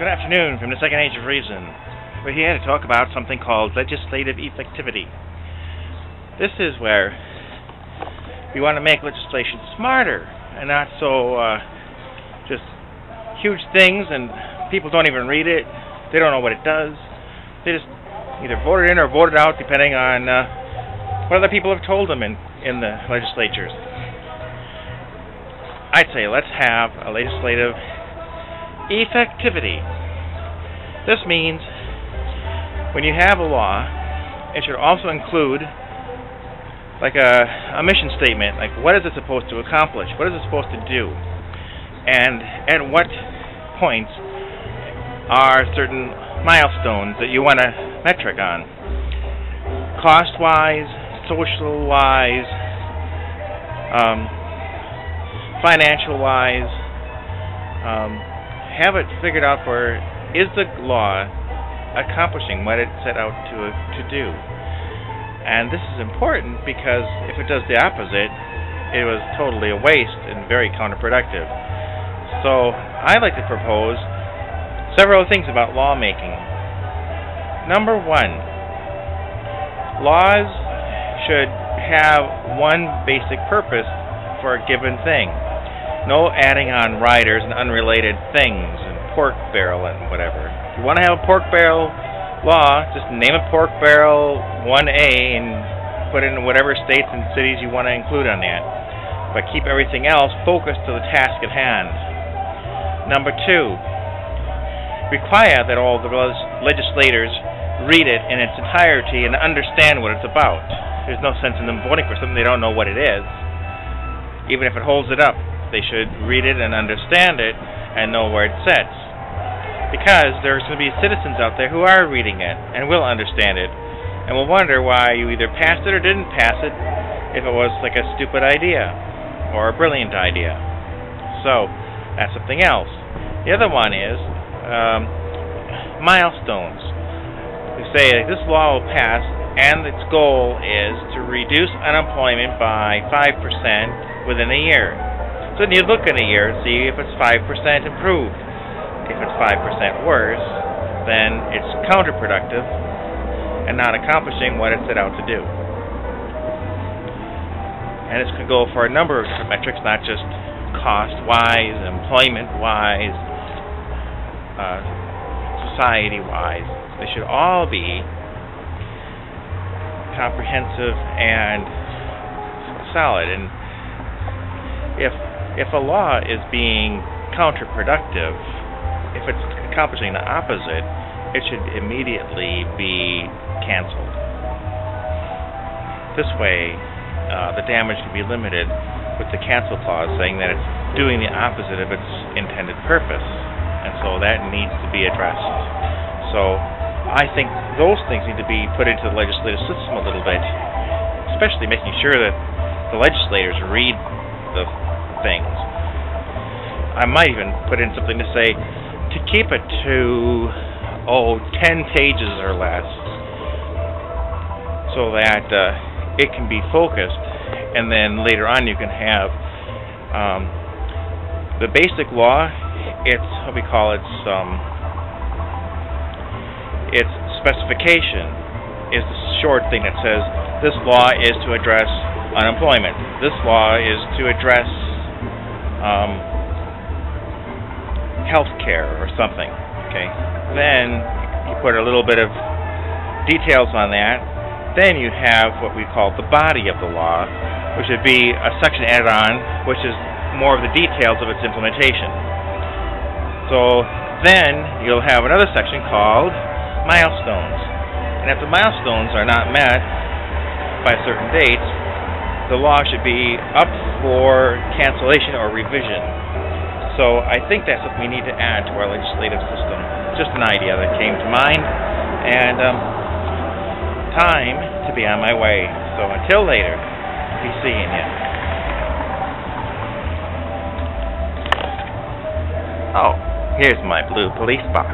Good afternoon from the Second Age of Reason. We're here to talk about something called legislative effectivity. This is where we want to make legislation smarter and not so just huge things and people don't even read it. They don't know what it does. They just either vote it in or vote it out depending on what other people have told them in the legislatures. I'd say let's have a legislative effectivity. This means when you have a law, it should also include like a mission statement, like what is it supposed to accomplish? What is it supposed to do? And at what points are certain milestones that you want a metric on? Cost-wise, social-wise, financial-wise, have it figured out for, is the law accomplishing what it set out to do? And this is important because if it does the opposite, it was totally a waste and very counterproductive. So I'd like to propose several things about lawmaking. Number one, laws should have one basic purpose for a given thing. No adding on riders and unrelated things and pork barrel and whatever. If you want to have a pork barrel law, just name it pork barrel 1A and put it in whatever states and cities you want to include on that. But keep everything else focused to the task at hand. Number two, require that all the legislators read it in its entirety and understand what it's about. There's no sense in them voting for something they don't know what it is. Even if it holds it up, they should read it and understand it and know where it sits. Because there's going to be citizens out there who are reading it and will understand it and will wonder why you either passed it or didn't pass it if it was like a stupid idea or a brilliant idea. So, that's something else. The other one is milestones. We say this law will pass and its goal is to reduce unemployment by 5% within a year. So then you look in a year and see if it's 5% improved. If it's 5% worse, then it's counterproductive and not accomplishing what it set out to do. And this could go for a number of different metrics, not just cost-wise, employment-wise, society-wise. They should all be comprehensive and solid. And if a law is being counterproductive, if it's accomplishing the opposite, it should immediately be canceled. This way, the damage can be limited with the cancel clause saying that it's doing the opposite of its intended purpose. And so that needs to be addressed. So I think those things need to be put into the legislative system a little bit, especially making sure that the legislators read the things. I might even put in something to say to keep it to 10 pages or less so that it can be focused, and then later on you can have the basic law. It's what we call its specification is the short thing that says this law is to address unemployment. This law is to address health care or something. Okay. Then you put a little bit of details on that. Then you have what we call the body of the law, which would be a section added on, which is more of the details of its implementation. So then you'll have another section called milestones. And if the milestones are not met by certain dates, the law should be up for cancellation or revision. So I think that's what we need to add to our legislative system. Just an idea that came to mind, and time to be on my way. So until later, be seeing you. Oh, here's my blue police box.